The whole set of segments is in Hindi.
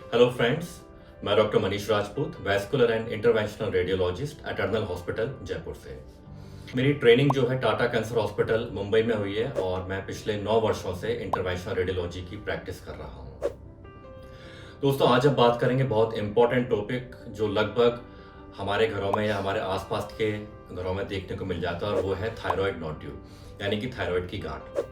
हेलो फ्रेंड्स, मैं doctor Manish Rajput, vascular and interventional radiologist eternal hospital Jaipur से। मेरी ट्रेनिंग जो है टाटा कैंसर हॉस्पिटल मुंबई में हुई है और मैं पिछले 9 वर्षों से इंटरवेंशनल रेडियोलॉजी की प्रैक्टिस कर रहा हूँ। दोस्तों, आज हम बात करेंगे बहुत इंपॉर्टेंट टॉपिक जो लगभग हमारे घरों में या हमारे आसपास के घरों में देखने को मिल जाता है, और वो है थायराइड नोड्यूल, यानी कि थायराइड की गांठ।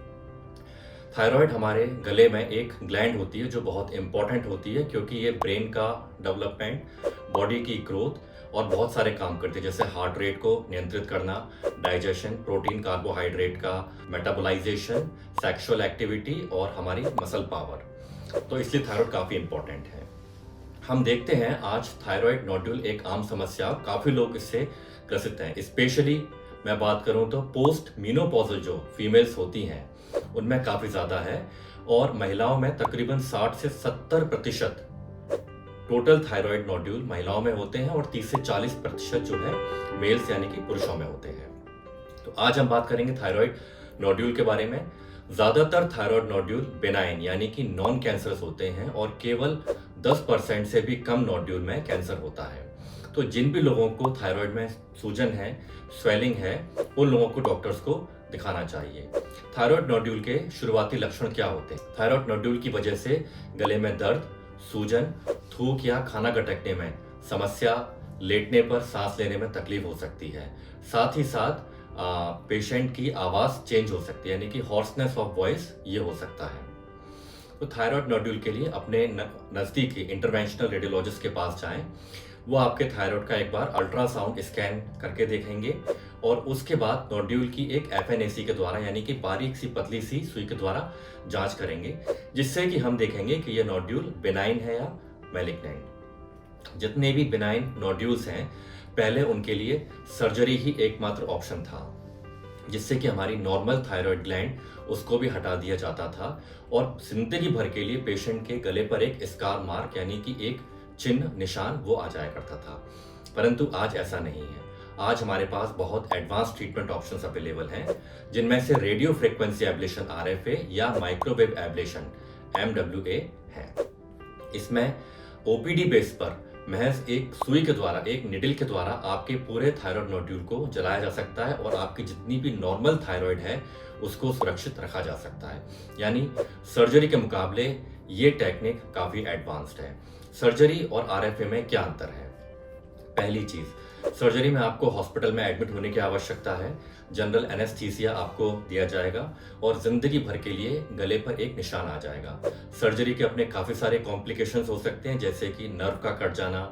थायराइड हमारे गले में एक ग्लैंड होती है जो बहुत इंपॉर्टेंट होती है, क्योंकि ये ब्रेन का डेवलपमेंट, बॉडी की ग्रोथ और बहुत सारे काम करती है, जैसे हार्ट रेट को नियंत्रित करना, डाइजेशन, प्रोटीन कार्बोहाइड्रेट का मेटाबोलाइजेशन, सेक्सुअल एक्टिविटी और हमारी मसल पावर। तो इसलिए थायराइड काफ़ी इंपॉर्टेंट है। हम देखते हैं आज थायराइड नोड्यूल एक आम समस्या, काफ़ी लोग इससे ग्रसित हैं। स्पेशली मैं बात करूं तो पोस्ट मीनोपॉजल जो फीमेल्स होती हैं उनमें काफ़ी ज़्यादा है, और महिलाओं में तकरीबन 60 से 70% टोटल थायराइड नोड्यूल महिलाओं में होते हैं और 30 से 40% जो है मेल्स यानी कि पुरुषों में होते हैं। तो आज हम बात करेंगे थायराइड नोड्यूल के बारे में। ज़्यादातर थायराइड नोड्यूल बेनाइन यानी कि नॉन कैंसरस होते हैं और केवल 10% से भी कम नोड्यूल में कैंसर होता है। तो जिन भी लोगों को थायराइड में सूजन है, स्वेलिंग है, उन लोगों को डॉक्टर्स को दिखाना चाहिए। थायराइड नोड्यूल के शुरुआती लक्षण क्या होते हैं? थायराइड नोड्यूल की वजह से गले में दर्द, सूजन, थूक या खाना गटकने में समस्या, लेटने पर सांस लेने में तकलीफ हो सकती है। साथ ही साथ पेशेंट की आवाज़ चेंज हो सकती है, यानी कि हॉर्सनेस ऑफ वॉइस ये हो सकता है। तो थायराइड नोड्यूल के लिए अपने नज़दीकी इंटरवेंशनल रेडियोलॉजिस्ट के पास जाएं। वो आपके थायराइड का एक बार अल्ट्रासाउंड स्कैन करके देखेंगे और उसके बाद नोड्यूल की एक एफएनएसी के द्वारा, यानी कि बारीक सी पतली सी सुई के द्वारा जांच करेंगे, जिससे कि हम देखेंगे कि ये नोड्यूल बेनाइन है या मैलिग्नेंट। जितने भी बेनाइन नोड्यूल्स हैं, पहले उनके लिए सर्जरी ही एकमात्र ऑप्शन था, जिससे कि हमारी नॉर्मल थायराइड ग्लैंड उसको भी हटा दिया जाता था और जिंदगी भर के लिए पेशेंट के गले पर एक स्कार मार्क यानी कि एक चिन्ह, निशान वो आ जाया करता था। परंतु आज ऐसा नहीं है। आज हमारे पास बहुत एडवांस ट्रीटमेंट ऑप्शंस अवेलेबल हैं, जिनमें से रेडियो फ्रिक्वेंसी एब्लेशन RFA या माइक्रोवेव एब्लेशन MWA है। इसमें OPD बेस पर महज एक सुई के द्वारा, एक निडल के द्वारा आपके पूरे थायराइड नोड्यूल को जलाया जा सकता है और आपकी जितनी भी नॉर्मल थायराइड है उसको सुरक्षित रखा जा सकता है। यानी सर्जरी के मुकाबले ये टेक्निक काफ़ी एडवांस्ड है। सर्जरी और RFA में क्या अंतर है? पहली चीज़, सर्जरी में आपको हॉस्पिटल में एडमिट होने की आवश्यकता है। जनरल एनेस्थीसिया आपको दिया जाएगा और ज़िंदगी भर के लिए गले पर एक निशान आ जाएगा। सर्जरी के अपने काफ़ी सारे कॉम्प्लिकेशंस हो सकते हैं, जैसे कि नर्व का कट जाना,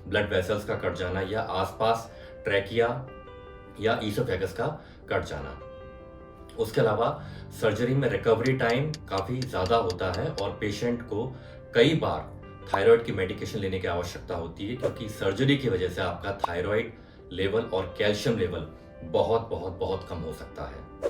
ब्लड वेसल्स का कट जाना या आसपास ट्रैकिया या ईसोफेगस का कट जाना। उसके अलावा सर्जरी में रिकवरी टाइम काफ़ी ज़्यादा होता है और पेशेंट को कई बार थायराइड की मेडिकेशन लेने की आवश्यकता होती है, क्योंकि सर्जरी की वजह से आपका थायराइड लेवल और कैल्शियम लेवल बहुत बहुत बहुत कम हो सकता है।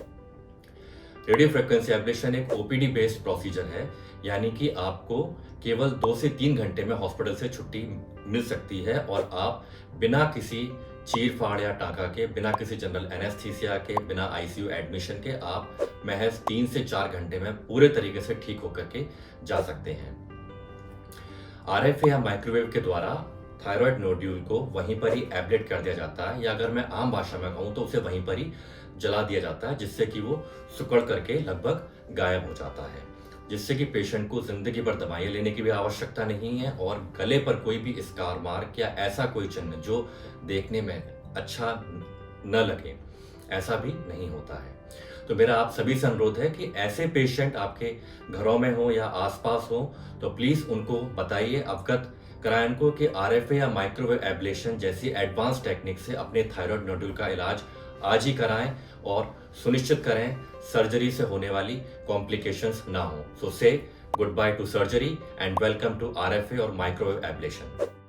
रेडियो फ्रिक्वेंसी एब्लेशन एक OPD बेस्ड प्रोसीजर है, यानी कि आपको केवल 2 से 3 घंटे में हॉस्पिटल से छुट्टी मिल सकती है और आप बिना किसी चीर फाड़ या टाँका के, बिना किसी जनरल एनेस्थीसिया के, बिना ICU एडमिशन के आप महज 3 से 4 घंटे में पूरे तरीके से ठीक होकर के जा सकते हैं। RFA या माइक्रोवेव के द्वारा थायराइड नोड्यूल को वहीं पर ही एब्लेट कर दिया जाता है, या अगर मैं आम भाषा में कहूँ तो उसे वहीं पर ही जला दिया जाता है, जिससे कि वो सिकुड़ करके लगभग गायब हो जाता है, जिससे कि पेशेंट को जिंदगी भर दवाइयाँ लेने की भी आवश्यकता नहीं है और गले पर कोई भी स्कार मार्क या ऐसा कोई चिन्ह जो देखने में अच्छा न लगे, ऐसा भी नहीं होता है। तो मेरा आप सभी से अनुरोध है कि ऐसे पेशेंट आपके घरों में हो या आसपास हो तो प्लीज़ उनको बताइए, अवगत कराएं उनको कि RFA या माइक्रोवेव एब्लेशन जैसी एडवांस टेक्निक से अपने थायराइड नोड्यूल का इलाज आज ही कराएं और सुनिश्चित करें सर्जरी से होने वाली कॉम्प्लिकेशंस ना हो। So say goodbye to surgery and welcome to RFA और माइक्रोवेव एब्लेशन।